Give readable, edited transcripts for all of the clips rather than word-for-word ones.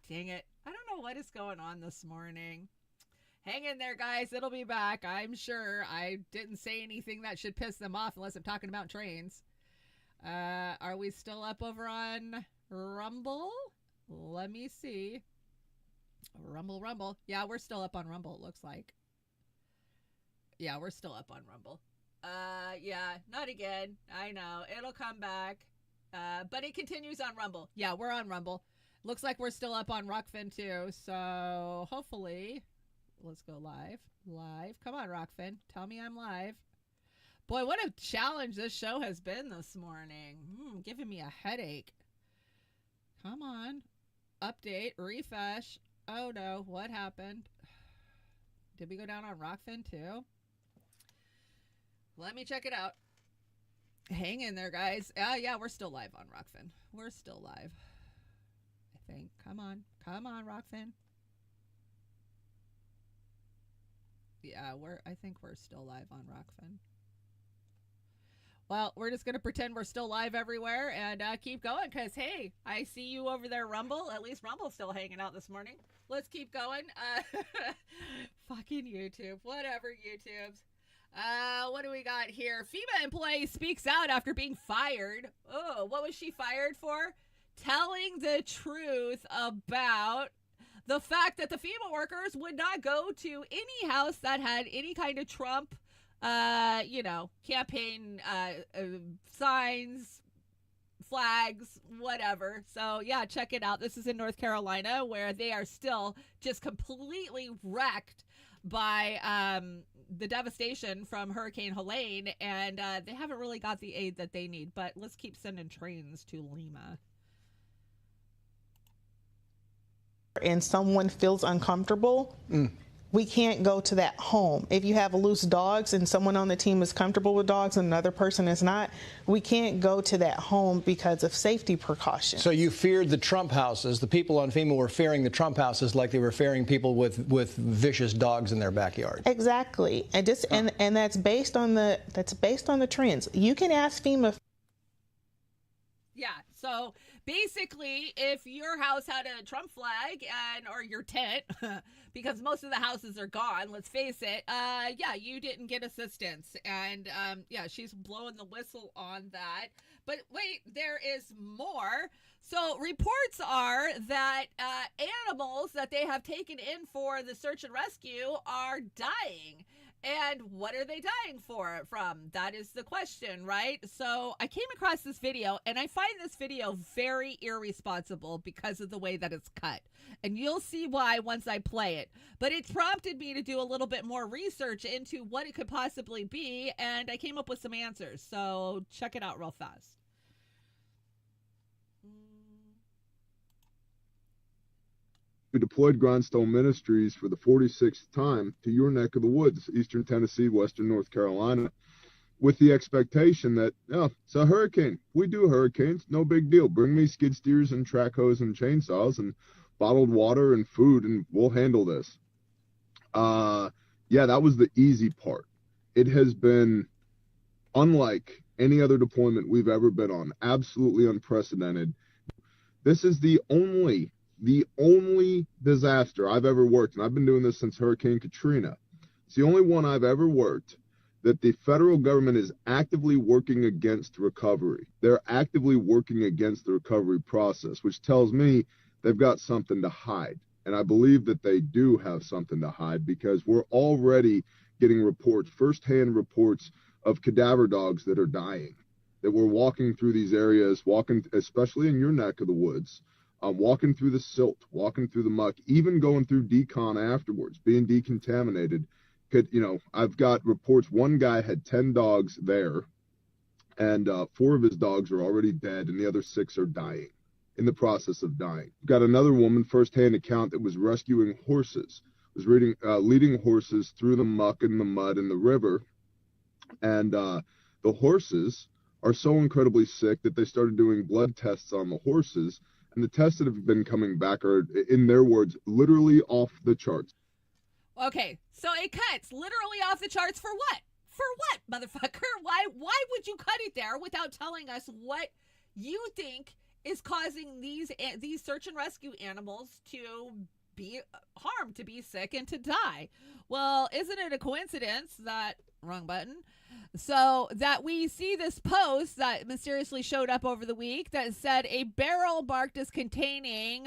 Dang it. I don't know what is going on this morning. Hang in there, guys. It'll be back. I'm sure I didn't say anything that should piss them off unless I'm talking about trains. Are we still up over on Rumble? Let me see. Rumble. Yeah, we're still up on Rumble, it looks like. Yeah, we're still up on Rumble. Yeah, not again. I know. It'll come back. But it continues on Rumble. Yeah, we're on Rumble. Looks like we're still up on Rockfin too. So hopefully, let's go live. Come on, Rockfin. Tell me I'm live. Boy, what a challenge this show has been this morning. Giving me a headache. Come on. Update. Refresh. Oh no, what happened? Did we go down on Rockfin too? Let me check it out. Hang in there, guys. Yeah, we're still live on Rockfin. We're still live. I think. Come on, Rockfin. Yeah, I think we're still live on Rockfin. Well, we're just going to pretend we're still live everywhere and keep going because, hey, I see you over there, Rumble. At least Rumble's still hanging out this morning. Let's keep going. Fucking YouTube. Whatever, YouTubes. What do we got here? FEMA employee speaks out after being fired. Oh, what was she fired for? Telling the truth about the fact that the FEMA workers would not go to any house that had any kind of Trump campaign signs, flags, whatever. So yeah, check it out. This is in North Carolina where they are still just completely wrecked by the devastation from Hurricane Helene, and they haven't really got the aid that they need. But let's keep sending trains to Lima. And someone feels uncomfortable, we can't go to that home. If you have loose dogs and someone on the team is comfortable with dogs and another person is not, we can't go to that home because of safety precautions. So you feared the Trump houses. The people on FEMA were fearing the Trump houses like they were fearing people with vicious dogs in their backyard. Exactly. And just and that's based on the trends. You can ask FEMA. Yeah. So basically, if your house had a Trump flag or your tent, because most of the houses are gone, let's face it, yeah, you didn't get assistance. And yeah, she's blowing the whistle on that. But wait, there is more. So reports are that animals that they have taken in for the search and rescue are dying. And what are they dying from? That is the question, right? So I came across this video, and I find this video very irresponsible because of the way that it's cut. And you'll see why once I play it. But it prompted me to do a little bit more research into what it could possibly be, and I came up with some answers. So check it out real fast. We deployed Grindstone Ministries for the 46th time to your neck of the woods, eastern Tennessee, western North Carolina, with the expectation that, it's a hurricane. We do hurricanes, no big deal. Bring me skid steers and track hose and chainsaws and bottled water and food, and we'll handle this. Yeah, that was the easy part. It has been unlike any other deployment we've ever been on, absolutely unprecedented. This is the only disaster I've ever worked, and I've been doing this since Hurricane Katrina. It's the only one I've ever worked that the federal government is actively working against recovery. They're actively working against the recovery process, which tells me they've got something to hide. And I believe that they do have something to hide because we're already getting reports, firsthand reports of cadaver dogs that are dying, that we're walking through these areas, especially in your neck of the woods, walking through the silt, walking through the muck, even going through decon afterwards, being decontaminated. I've got reports. One guy had 10 dogs there, and 4 of his dogs are already dead, and the other 6 are dying, in the process of dying. We've got another woman, firsthand account, that was rescuing horses, was leading horses through the muck and the mud and the river, and the horses are so incredibly sick that they started doing blood tests on the horses. And the tests that have been coming back are, in their words, literally off the charts. Okay, so it cuts literally off the charts for what? For what, motherfucker? Why would you cut it there without telling us what you think is causing these search and rescue animals to be harmed, to be sick, and to die. Well, isn't it a coincidence that, wrong button, so that we see this post that mysteriously showed up over the week that said a barrel marked as containing,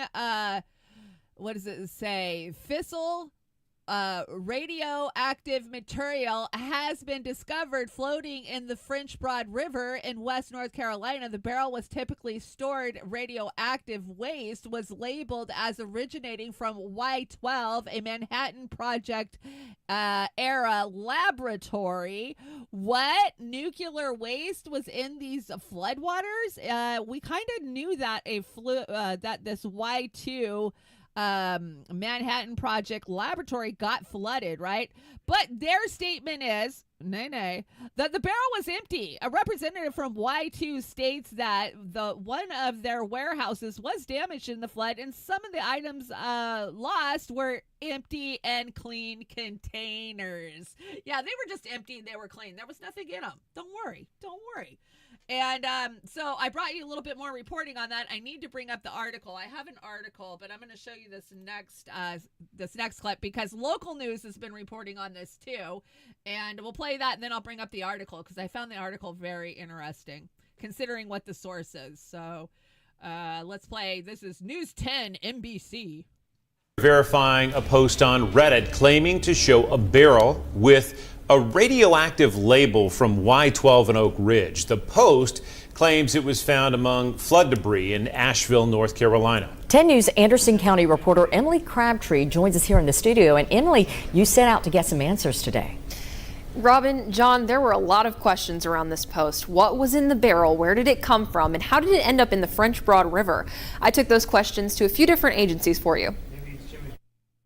what does it say, fissile radioactive material has been discovered floating in the French Broad River in West North Carolina. The barrel was typically stored radioactive waste, was labeled as originating from Y12, a Manhattan Project era laboratory. What nuclear waste was in these floodwaters? We kind of knew that that this Y2 Manhattan Project laboratory got flooded, right? But their statement is, that the barrel was empty. A representative from Y2 states that one of their warehouses was damaged in the flood, and some of the items lost were empty and clean containers. Yeah, they were just empty and they were clean. There was nothing in them. Don't worry. And so I brought you a little bit more reporting on that. I need to bring up the article. I have an article, but I'm going to show you this next clip because local news has been reporting on this too. And we'll play that, and then I'll bring up the article because I found the article very interesting, considering what the source is. So let's play. This is News 10 NBC. Verifying a post on Reddit claiming to show a barrel with a radioactive label from Y12 and Oak Ridge. The post claims it was found among flood debris in Asheville, North Carolina. 10 News Anderson County reporter Emily Crabtree joins us here in the studio. And Emily, you set out to get some answers today. Robin, John, there were a lot of questions around this post. What was in the barrel? Where did it come from? And how did it end up in the French Broad River? I took those questions to a few different agencies for you.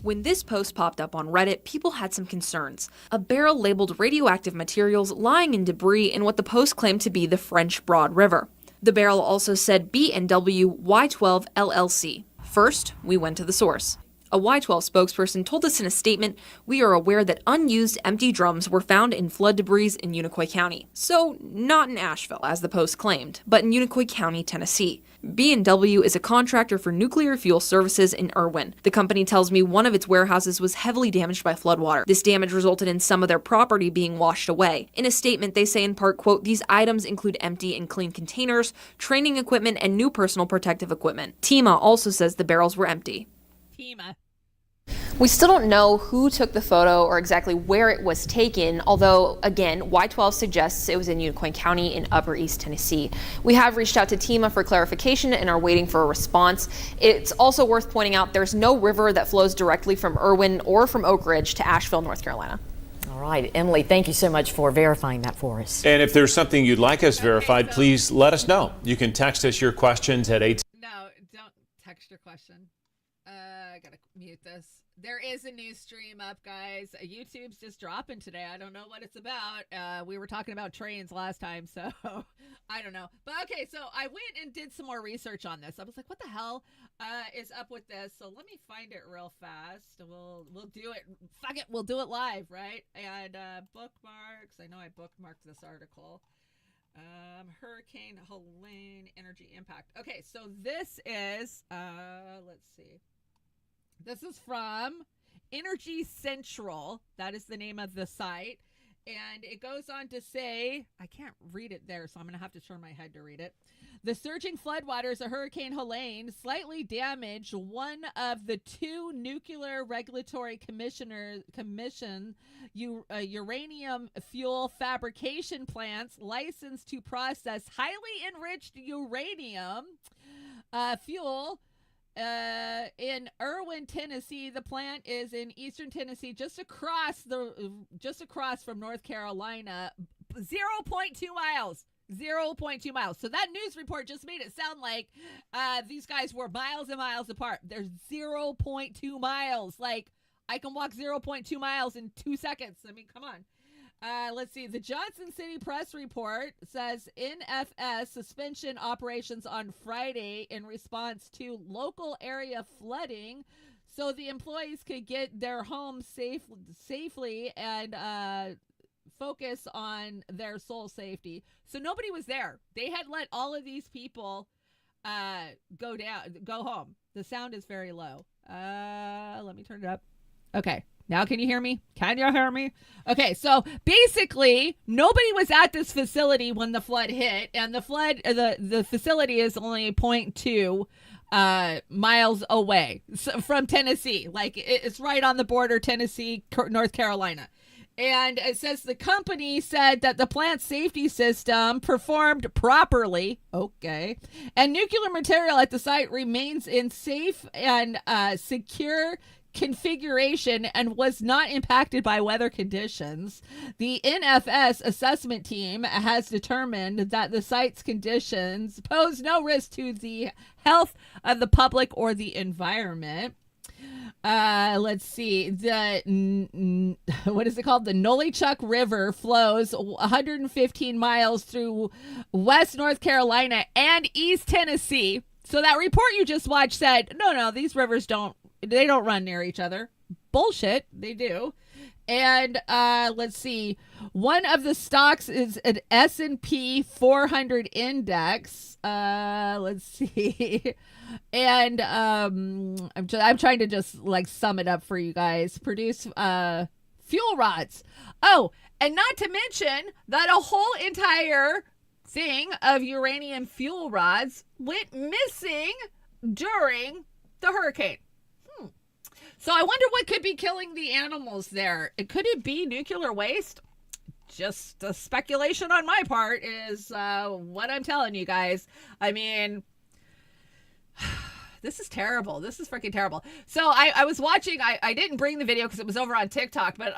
When this post popped up on Reddit, people had some concerns. A barrel labeled radioactive materials lying in debris in what the post claimed to be the French Broad River. The barrel also said B&W Y12 LLC. First, we went to the source. A Y12 spokesperson told us in a statement, "We are aware that unused empty drums were found in flood debris in Unicoi County." So, not in Asheville, as the post claimed, but in Unicoi County, Tennessee. B&W is a contractor for nuclear fuel services in Irwin. The company tells me one of its warehouses was heavily damaged by floodwater. This damage resulted in some of their property being washed away. In a statement, they say in part, quote, "These items include empty and clean containers, training equipment, and new personal protective equipment." TEMA also says the barrels were empty. TEMA. We still don't know who took the photo or exactly where it was taken, although, again, Y12 suggests it was in Unicoi County in Upper East Tennessee. We have reached out to TEMA for clarification and are waiting for a response. It's also worth pointing out there's no river that flows directly from Irwin or from Oak Ridge to Asheville, North Carolina. All right, Emily, thank you so much for verifying that for us. And if there's something you'd like us verified, please let us know. You can text us your questions at 8. No, don't text your question. I gotta mute this. There is a news stream up, guys. YouTube's just dropping today. I don't know what it's about. We were talking about trains last time, so I don't know. But okay, so I went and did some more research on this. I was like, what the hell is up with this? So let me find it real fast. We'll do it. Fuck it. We'll do it live, right? And bookmarks. I know I bookmarked this article. Hurricane Helene energy impact. Okay, so this is, let's see. This is from Energy Central. That is the name of the site. And it goes on to say, I can't read it there, so I'm going to have to turn my head to read it. The surging floodwaters of Hurricane Helene slightly damaged one of the two nuclear regulatory commission uranium fuel fabrication plants licensed to process highly enriched uranium fuel. In Irwin, Tennessee. The plant is in eastern Tennessee, just across from North Carolina, 0.2 miles. 0.2 miles. So that news report just made it sound like these guys were miles and miles apart. They're 0.2 miles. Like, I can walk 0.2 miles in 2 seconds. I mean, come on. Let's see. The Johnson City Press report says NFS suspension operations on Friday in response to local area flooding so the employees could get their homes safely and focus on their sole safety. So nobody was there. They had let all of these people go home. The sound is very low. Let me turn it up. Okay. Now can you hear me? Can you hear me? Okay, so basically nobody was at this facility when the flood hit, and the facility is only 0.2 miles away from Tennessee. Like it's right on the border, Tennessee, North Carolina. And it says the company said that the plant safety system performed properly. Okay. And nuclear material at the site remains in safe and secure configuration and was not impacted by weather conditions. The NFS assessment team has determined that the site's conditions pose no risk to the health of the public or the environment. Let's see. What is it called? The Nolichuck River flows 115 miles through West North Carolina and East Tennessee. So that report you just watched said, no, these rivers don't run near each other. Bullshit. They do. And let's see. One of the stocks is an S&P 400 index. Let's see. And I'm trying to just like sum it up for you guys. Produce fuel rods. Oh, and not to mention that a whole entire thing of uranium fuel rods went missing during the hurricane. So I wonder what could be killing the animals there. Could it be nuclear waste? Just a speculation on my part is what I'm telling you guys. I mean, this is terrible. This is freaking terrible. So I was watching, I didn't bring the video because it was over on TikTok, but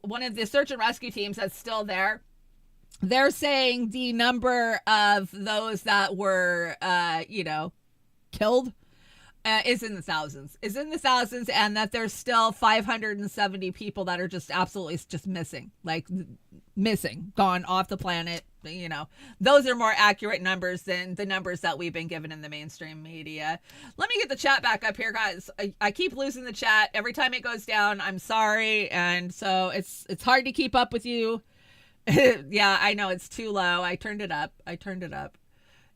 one of the search and rescue teams that's still there, they're saying the number of those that were, killed is in the thousands, and that there's still 570 people that are just absolutely just missing, gone off the planet. Those are more accurate numbers than the numbers that we've been given in the mainstream media. Let me get the chat back up here, guys. I keep losing the chat every time it goes down. I'm sorry, and so it's hard to keep up with you. Yeah, I know it's too low. I turned it up.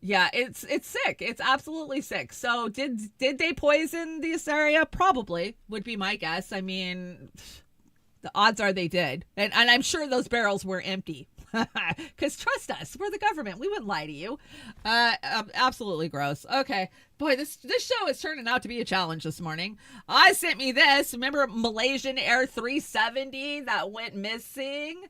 Yeah, it's sick. It's absolutely sick. So did they poison this area? Probably would be my guess. I mean, the odds are they did. And I'm sure those barrels were empty. Because trust us, we're the government. We wouldn't lie to you. Absolutely gross. Okay. Boy, this show is turning out to be a challenge this morning. I sent me this. Remember Malaysian Air 370 that went missing?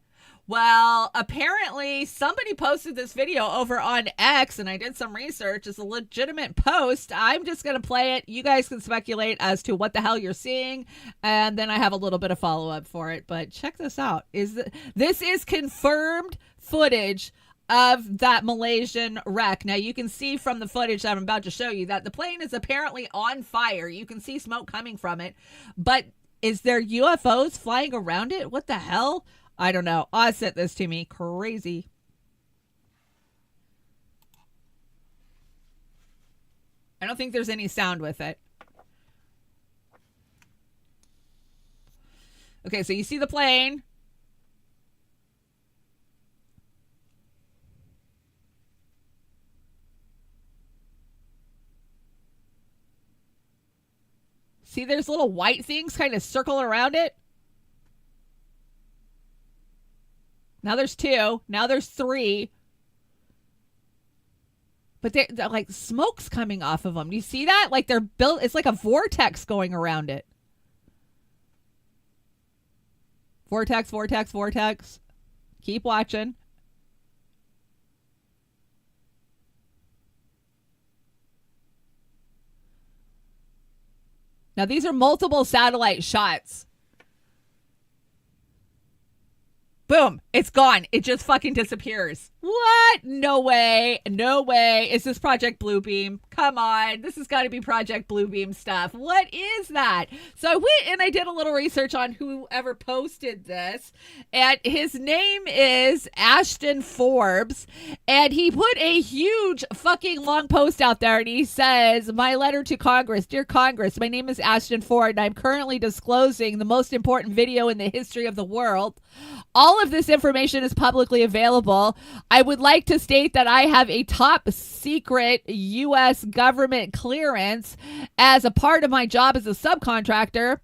Well, apparently somebody posted this video over on X, and I did some research. It's a legitimate post. I'm just going to play it. You guys can speculate as to what the hell you're seeing, and then I have a little bit of follow-up for it. But check this out. This is confirmed footage of that Malaysian wreck. Now, you can see from the footage that I'm about to show you that the plane is apparently on fire. You can see smoke coming from it. But is there UFOs flying around it? What the hell? I don't know. Oz sent this to me. Crazy. I don't think there's any sound with it. Okay, so you see the plane. See, there's little white things kind of circle around it. Now there's 2. Now there's 3. But they're like smoke's coming off of them. Do you see that? Like they're built. It's like a vortex going around it. Vortex, vortex, vortex. Keep watching. Now these are multiple satellite shots. Boom. It's gone. It just fucking disappears. What? No way. No way. Is this Project Bluebeam? Come on. This has got to be Project Bluebeam stuff. What is that? So I went and I did a little research on whoever posted this. And his name is Ashton Forbes. And he put a huge fucking long post out there. And he says, my letter to Congress. Dear Congress, my name is Ashton Ford. And I'm currently disclosing the most important video in the history of the world. All all of this information is publicly available. I would like to state that I have a top secret U.S. government clearance as a part of my job as a subcontractor.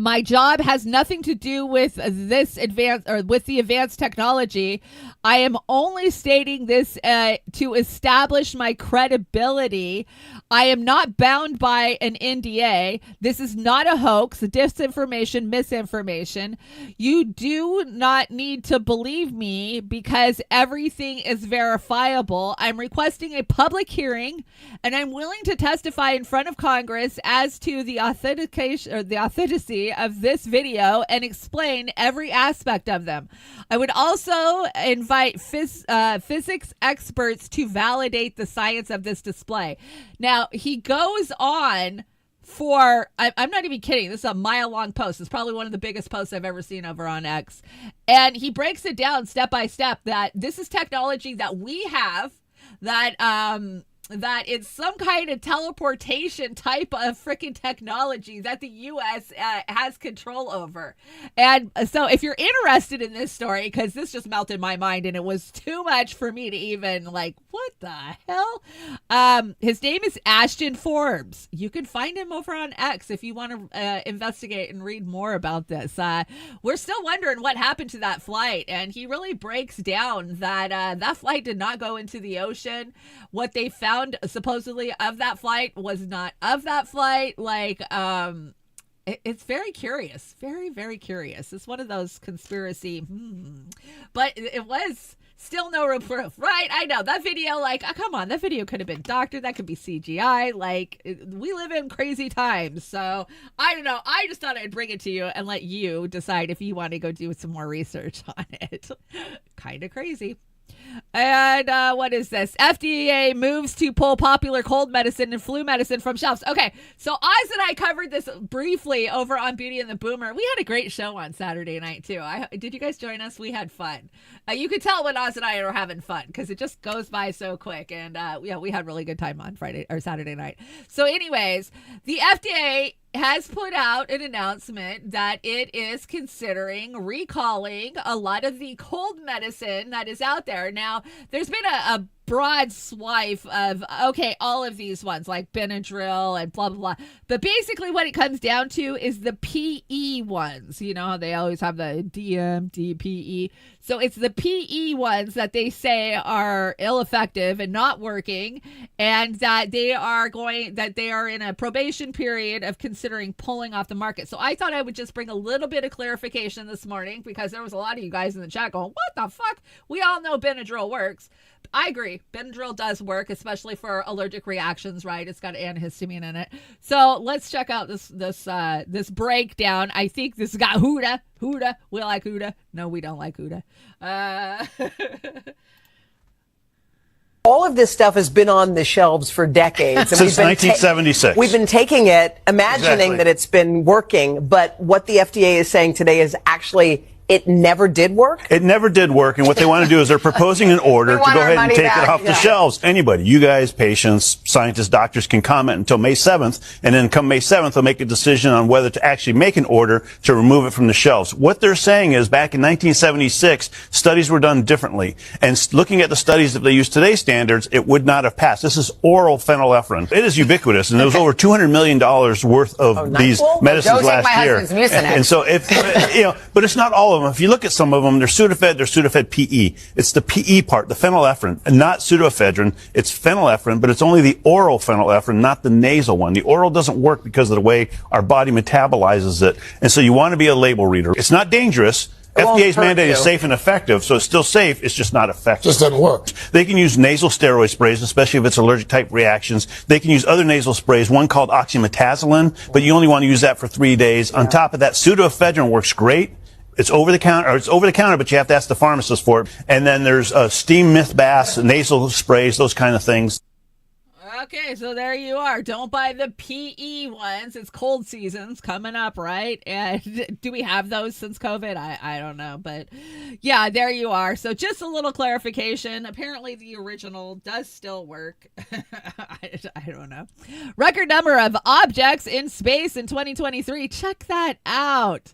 My job has nothing to do with this with the advanced technology. I am only stating this to establish my credibility. I am not bound by an NDA. This is not a hoax, disinformation, misinformation. You do not need to believe me because everything is verifiable. I'm requesting a public hearing, and I'm willing to testify in front of Congress as to the authentication or the authenticity of this video and explain every aspect of them. I would also invite physics experts to validate the science of this display. Now, he goes on for, I'm not even kidding, this is a mile-long post. It's probably one of the biggest posts I've ever seen over on X. And he breaks it down step by step that this is technology that we have, that it's some kind of teleportation type of freaking technology that the U.S. has control over. And so if you're interested in this story, because this just melted my mind and it was too much for me to even like, what the hell? His name is Ashton Forbes. You can find him over on X if you want to investigate and read more about this. We're still wondering what happened to that flight. And he really breaks down that that flight did not go into the ocean. What they found supposedly of that flight was not of that flight. Like, it's very curious, very, very curious. It's one of those conspiracy, but it was still no real proof, right? I know that video, like, oh, come on, that video could have been doctored. That could be CGI. Like, we live in crazy times. So I don't know. I just thought I'd bring it to you and let you decide if you want to go do some more research on it. Kind of crazy. And what is this? FDA moves to pull popular cold medicine and flu medicine from shelves. Okay, so Oz and I covered this briefly over on Beauty and the Boomer. We had a great show on Saturday night, too. Did you guys join us? We had fun. You could tell when Oz and I are having fun because it just goes by so quick. And yeah, we had really good time on Friday or Saturday night. So anyways, the FDA has put out an announcement that it is considering recalling a lot of the cold medicine that is out there. Now, there's been a broad swath of, okay, all of these ones like Benadryl and blah, blah, blah. But basically what it comes down to is the PE ones. You know how they always have the DM, DPE. So it's the PE ones that they say are ill-effective and not working, and that they are in a probation period of considering pulling off the market. So I thought I would just bring a little bit of clarification this morning because there was a lot of you guys in the chat going, what the fuck? We all know Benadryl works. I agree. Benadryl does work, especially for allergic reactions, right? It's got antihistamine in it. So let's check out this breakdown. I think this got Huda. Huda. We like Huda. No, we don't like Huda. All of this stuff has been on the shelves for decades. And Since 1976. We've been taking it, imagining that it's been working, but what the FDA is saying today is actually it never did work? It never did work, and what they want to do is they're proposing an order to go ahead and take it off the shelves. Anybody, you guys, patients, scientists, doctors can comment until May 7th, and then come May 7th, they'll make a decision on whether to actually make an order to remove it from the shelves. What they're saying is back in 1976, studies were done differently, and looking at the studies, if they use today's standards, it would not have passed. This is oral phenylephrine. It is ubiquitous, and there was over $200 million worth of these medicines last year. And so, but it's not all of them. If you look at some of them, they're Sudafed PE. It's the PE part, the phenylephrine, and not pseudoephedrine. It's phenylephrine, but it's only the oral phenylephrine, not the nasal one. The oral doesn't work because of the way our body metabolizes it. And so you want to be a label reader. It's not dangerous. FDA's mandate is safe and effective, so it's still safe. It's just not effective. Just doesn't work. They can use nasal steroid sprays, especially if it's allergic type reactions. They can use other nasal sprays, one called oxymetazoline, but you only want to use that for 3 days. On top of that, pseudoephedrine works great. It's over the counter, but you have to ask the pharmacist for it. And then there's steam myth baths, nasal sprays, those kind of things. Okay, so there you are. Don't buy the PE ones. It's cold season's coming up, right? And do we have those since COVID? I don't know. But yeah, there you are. So just a little clarification. Apparently the original does still work. I don't know. Record number of objects in space in 2023. Check that out.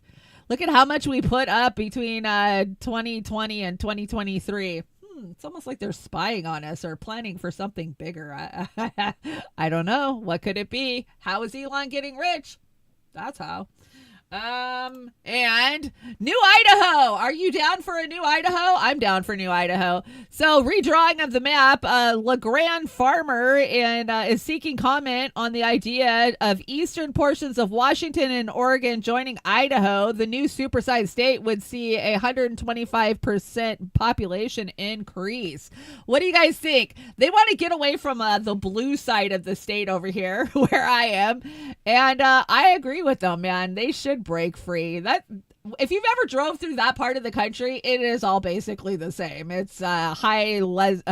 Look at how much we put up between 2020 and 2023. It's almost like they're spying on us or planning for something bigger. I don't know. What could it be? How is Elon getting rich? That's how. And New Idaho. Are you down for a New Idaho? I'm down for New Idaho. So redrawing of the map, LeGrand Farmer is seeking comment on the idea of eastern portions of Washington and Oregon joining Idaho. The new supersized state would see a 125% population increase. What do you guys think? They want to get away from the blue side of the state over here where I am. And I agree with them, man. They should break free. That if you've ever drove through that part of the country, it is all basically the same. It's highland,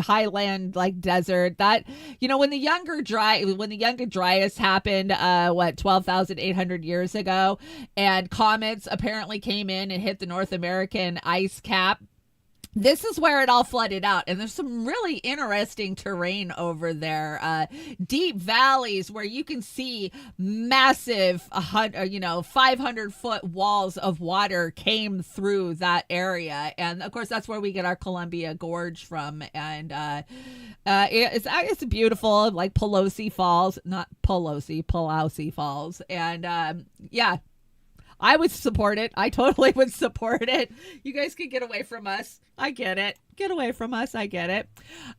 like desert. That, when the younger Dryas happened 12,800 years ago, and comets apparently came in and hit the North American ice cap. This is where it all flooded out, and there's some really interesting terrain over there. Deep valleys where you can see massive, 500-foot walls of water came through that area, and of course that's where we get our Columbia Gorge from. And it's beautiful, like Pelosi Falls, not Pelosi Falls, and yeah. I would support it. I totally would support it. You guys can get away from us. I get it. Get away from us. I get it.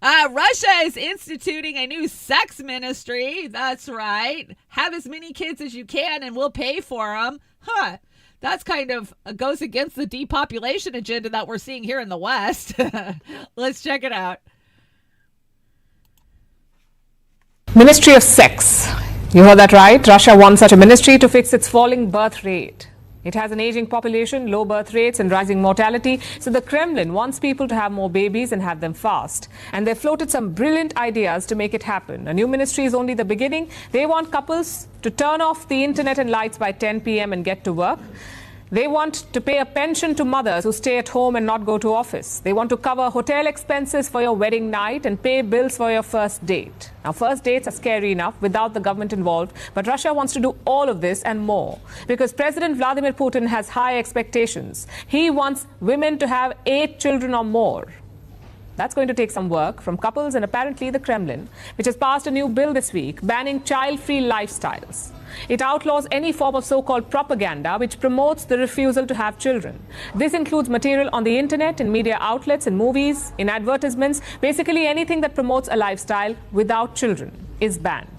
Russia is instituting a new sex ministry. That's right. Have as many kids as you can and we'll pay for them. Huh. That's kind of goes against the depopulation agenda that we're seeing here in the West. Let's check it out. Ministry of Sex. You heard that right. Russia wants such a ministry to fix its falling birth rate. It has an aging population, low birth rates and rising mortality. So the Kremlin wants people to have more babies and have them fast. And they floated some brilliant ideas to make it happen. A new ministry is only the beginning. They want couples to turn off the internet and lights by 10 p.m. and get to work. They want to pay a pension to mothers who stay at home and not go to office. They want to cover hotel expenses for your wedding night and pay bills for your first date. Now, first dates are scary enough without the government involved, but Russia wants to do all of this and more because President Vladimir Putin has high expectations. He wants women to have 8 children or more. That's going to take some work from couples and apparently the Kremlin, which has passed a new bill this week banning child-free lifestyles. It outlaws any form of so-called propaganda which promotes the refusal to have children. This includes material on the internet, in media outlets, in movies, in advertisements. Basically anything that promotes a lifestyle without children is banned.